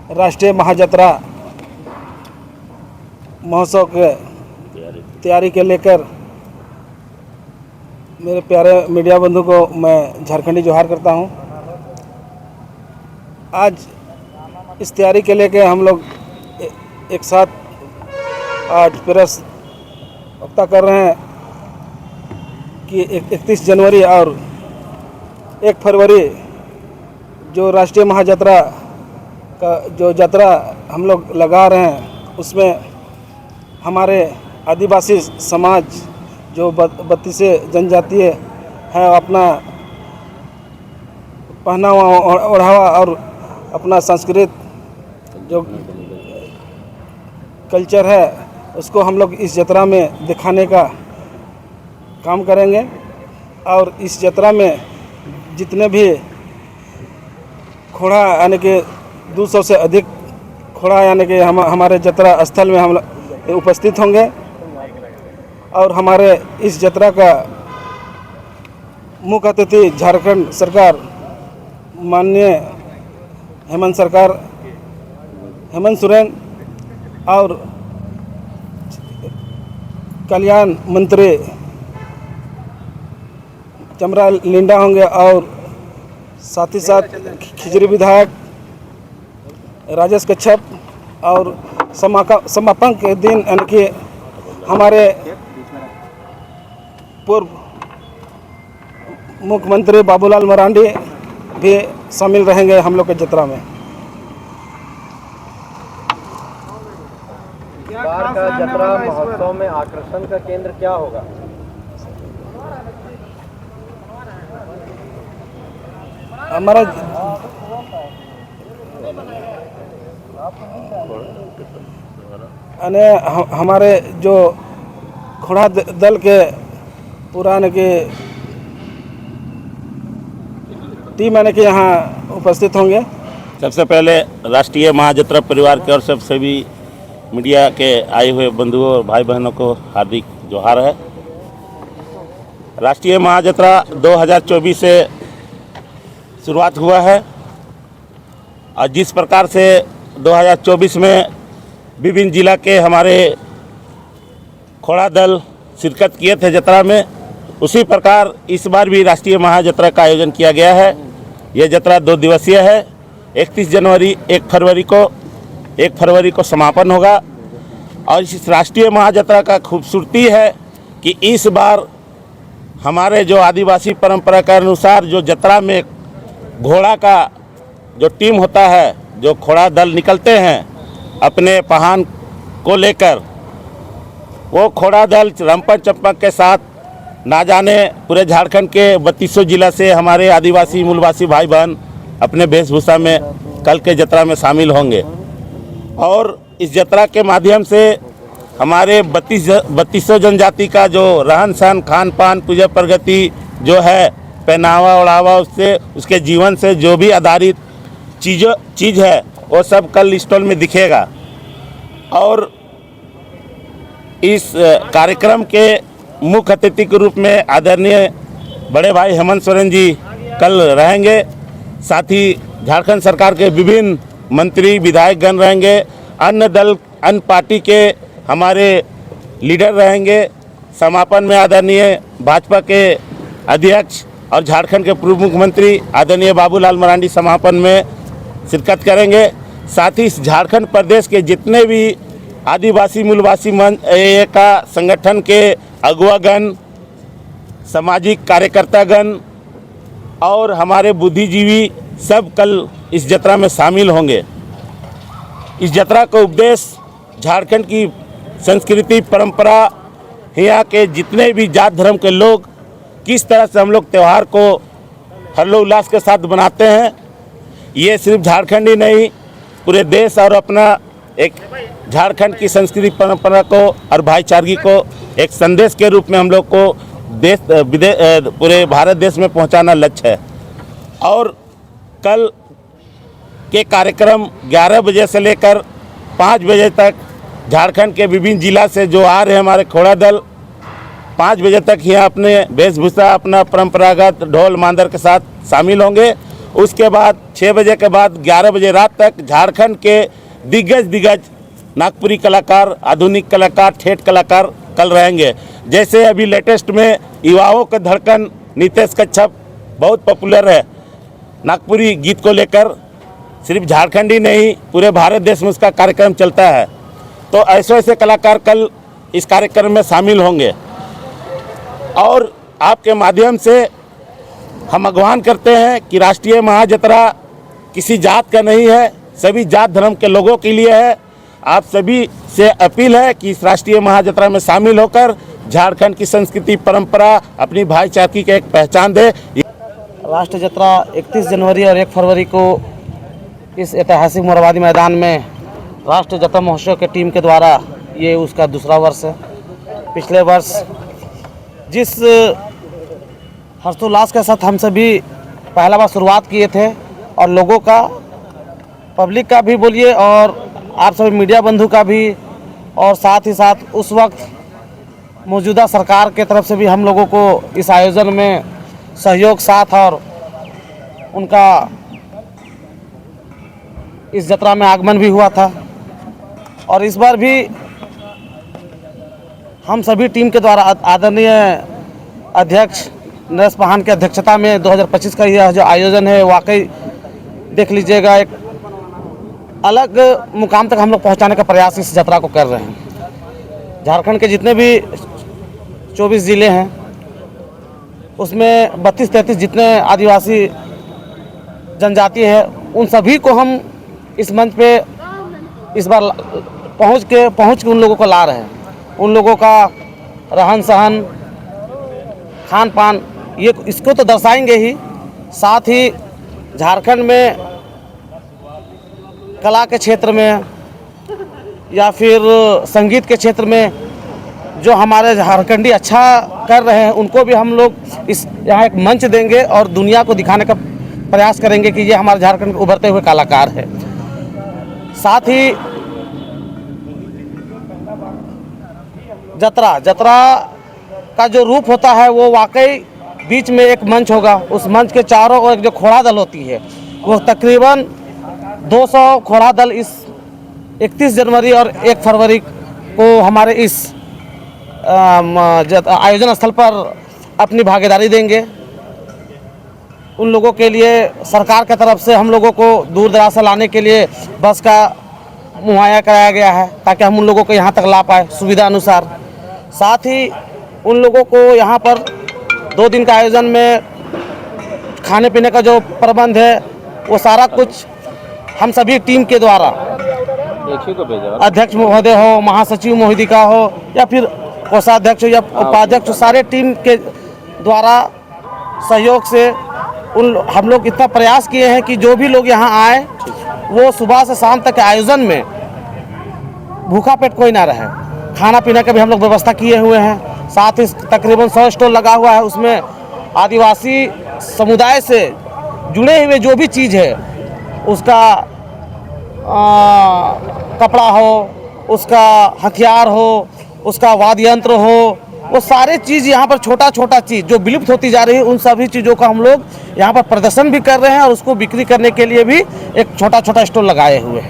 राष्ट्रीय महायात्रा महोत्सव के तैयारी के लेकर मेरे प्यारे मीडिया बंधु को मैं झारखंडी जोहार करता हूं। आज इस तैयारी के लेकर हम लोग एक साथ आज प्रेस वक्ता कर रहे हैं कि 31 जनवरी और 1 फरवरी जो राष्ट्रीय महायात्रा का जो यात्रा हम लोग लगा रहे हैं उसमें हमारे आदिवासी समाज जो 32 जनजातीय है अपना पहनावा ओढ़ावा और अपना संस्कृत जो कल्चर है उसको हम लोग इस यात्रा में दिखाने का काम करेंगे। और इस यात्रा में जितने भी घोड़ा यानी कि 200 से अधिक घोड़ा यानी कि हमारे यात्रा स्थल में हम उपस्थित होंगे। और हमारे इस यात्रा का मुख्य अतिथि झारखंड सरकार माननीय हेमंत सोरेन और कल्याण मंत्री चमरा लिंडा होंगे और साथ ही साथ खिजरी विधायक राजेश कच्छप और समापन के दिन यानी कि हमारे पूर्व मुख्यमंत्री बाबूलाल मरांडी भी शामिल रहेंगे हम लोग के यात्रा में। बार का यात्रा महोत्सव में आकर्षण का केंद्र क्या होगा? हमारा हमारे जो घोड़ा दल के पुराने के टीम यानी कि यहाँ उपस्थित होंगे। सबसे पहले राष्ट्रीय महायात्रा परिवार के और सब सभी मीडिया के आए हुए बंधुओं और भाई बहनों को हार्दिक जोहार है। राष्ट्रीय महायात्रा 2024 से शुरुआत हुआ है और जिस प्रकार से 2024 में विभिन्न जिला के हमारे घोड़ा दल शिरकत किए थे यात्रा में, उसी प्रकार इस बार भी राष्ट्रीय महायात्रा का आयोजन किया गया है। यह यात्रा 2 दिवसीय है। 31 जनवरी 1 फरवरी को समापन होगा। और इस राष्ट्रीय महायात्रा का खूबसूरती है कि इस बार हमारे जो आदिवासी परंपरा के अनुसार जो यात्रा में घोड़ा का जो टीम होता है, जो घोड़ा दल निकलते हैं अपने वाहन को लेकर, वो घोड़ा दल रंपन चंपक के साथ ना जाने पूरे झारखंड के 3200 जिला से हमारे आदिवासी मूलवासी भाई बहन अपने वेशभूषा में कल के यात्रा में शामिल होंगे। और इस यात्रा के माध्यम से हमारे 3200 जनजाति का जो रहन सहन खान पान पूजा प्रगति जो है पहनावा ओढ़ावा उससे उसके जीवन से जो भी आधारित चीज़ है वो सब कल स्टॉल में दिखेगा। और इस कार्यक्रम के मुख्य अतिथि के रूप में आदरणीय बड़े भाई हेमंत सोरेन जी कल रहेंगे। साथ ही झारखंड सरकार के विभिन्न मंत्री विधायकगण रहेंगे, अन्य पार्टी के हमारे लीडर रहेंगे। समापन में आदरणीय भाजपा के अध्यक्ष और झारखंड के पूर्व मुख्यमंत्री आदरणीय बाबूलाल मरांडी समापन में शिरकत करेंगे। साथ ही झारखंड प्रदेश के जितने भी आदिवासी मूलवासी का संगठन के अगुवागण, सामाजिक कार्यकर्तागण और हमारे बुद्धिजीवी सब कल इस यात्रा में शामिल होंगे। इस यात्रा का उद्देश्य झारखंड की संस्कृति परंपरा, यहाँ के जितने भी जात धर्म के लोग किस तरह से हम लोग त्यौहार को हर्षोल्लास के साथ बनाते हैं, ये सिर्फ झारखंड ही नहीं पूरे देश और अपना एक झारखंड की संस्कृति परंपरा को और भाईचारगी को एक संदेश के रूप में हम लोग को देश पूरे भारत देश में पहुंचाना लक्ष्य है। और कल के कार्यक्रम 11 बजे से लेकर 5 बजे तक झारखंड के विभिन्न जिला से जो आ रहे हमारे घोड़ा दल 5 बजे तक यहाँ अपने वेशभूषा अपना परंपरागत ढोल मांदर के साथ शामिल होंगे। उसके बाद 6 बजे के बाद 11 बजे रात तक झारखंड के दिग्गज नागपुरी कलाकार, आधुनिक कलाकार, ठेठ कलाकार कल रहेंगे। जैसे अभी लेटेस्ट में युवाओं का धड़कन नितेश कच्छप बहुत पॉपुलर है नागपुरी गीत को लेकर, सिर्फ झारखंड ही नहीं पूरे भारत देश में उसका कार्यक्रम चलता है। तो ऐसे कलाकार कल इस कार्यक्रम में शामिल होंगे और आपके माध्यम से हम आह्वान करते हैं कि राष्ट्रीय महाजत्रा किसी जात का नहीं है, सभी जात धर्म के लोगों के लिए है। आप सभी से अपील है कि इस राष्ट्रीय महाजत्रा में शामिल होकर झारखंड की संस्कृति, परंपरा, अपनी भाईचारगी की एक पहचान दे। राष्ट्र जत्रा 31 जनवरी और 1 फरवरी को इस ऐतिहासिक मोरहाबादी मैदान में राष्ट्र जत्रा महोत्सव के टीम के द्वारा ये उसका दूसरा वर्ष है। पिछले वर्ष जिस हर्षोल्लास के साथ हम सभी पहला बार शुरुआत किए थे और लोगों का, पब्लिक का भी बोलिए और आप सभी मीडिया बंधु का भी, और साथ ही साथ उस वक्त मौजूदा सरकार के तरफ से भी हम लोगों को इस आयोजन में सहयोग साथ और उनका इस जत्रा में आगमन भी हुआ था। और इस बार भी हम सभी टीम के द्वारा आदरणीय अध्यक्ष नरेश पहान की अध्यक्षता में 2025 का यह जो आयोजन है वाकई देख लीजिएगा एक अलग मुकाम तक हम लोग पहुंचाने का प्रयास इस जत्रा को कर रहे हैं। झारखंड के जितने भी 24 ज़िले हैं उसमें 32-33 जितने आदिवासी जनजाति है उन सभी को हम इस मंच पे इस बार पहुंच के उन लोगों को ला रहे हैं। उन लोगों का रहन सहन, खान पान, ये इसको तो दर्शाएंगे ही, साथ ही झारखंड में कला के क्षेत्र में या फिर संगीत के क्षेत्र में जो हमारे झारखंडी अच्छा कर रहे हैं उनको भी हम लोग इस यहाँ एक मंच देंगे और दुनिया को दिखाने का प्रयास करेंगे कि ये हमारे झारखंड के उभरते हुए कलाकार है। साथ ही जत्रा का जो रूप होता है वो वाकई बीच में एक मंच होगा, उस मंच के चारों ओर जो घोड़ा दल होती है वो तकरीबन 200 घोड़ा दल इस 31 जनवरी और 1 फरवरी को हमारे इस आयोजन स्थल पर अपनी भागीदारी देंगे। उन लोगों के लिए सरकार की तरफ से हम लोगों को दूर दराज से लाने के लिए बस का मुहैया कराया गया है ताकि हम उन लोगों को यहाँ तक ला पाए सुविधा अनुसार। साथ ही उन लोगों को यहाँ पर 2 दिन का आयोजन में खाने पीने का जो प्रबंध है वो सारा कुछ हम सभी टीम के द्वारा, अध्यक्ष महोदय हो, महासचिव महोदिका हो या फिर कोषाध्यक्ष या उपाध्यक्ष, सारे टीम के द्वारा सहयोग से हम लोग इतना प्रयास किए हैं कि जो भी लोग यहाँ आए वो सुबह से शाम तक के आयोजन में भूखा पेट कोई ना रहे। खाना पीने का भी हम लोग व्यवस्था किए हुए हैं। साथ ही तकरीबन 100 स्टॉल लगा हुआ है, उसमें आदिवासी समुदाय से जुड़े हुए जो भी चीज़ है उसका कपड़ा हो, उसका हथियार हो, उसका वाद्य यंत्र हो, वो सारे चीज़ यहाँ पर छोटा चीज़ जो विलुप्त होती जा रही है उन सभी चीज़ों का हम लोग यहाँ पर प्रदर्शन भी कर रहे हैं और उसको बिक्री करने के लिए भी एक छोटा स्टॉल लगाए हुए हैं।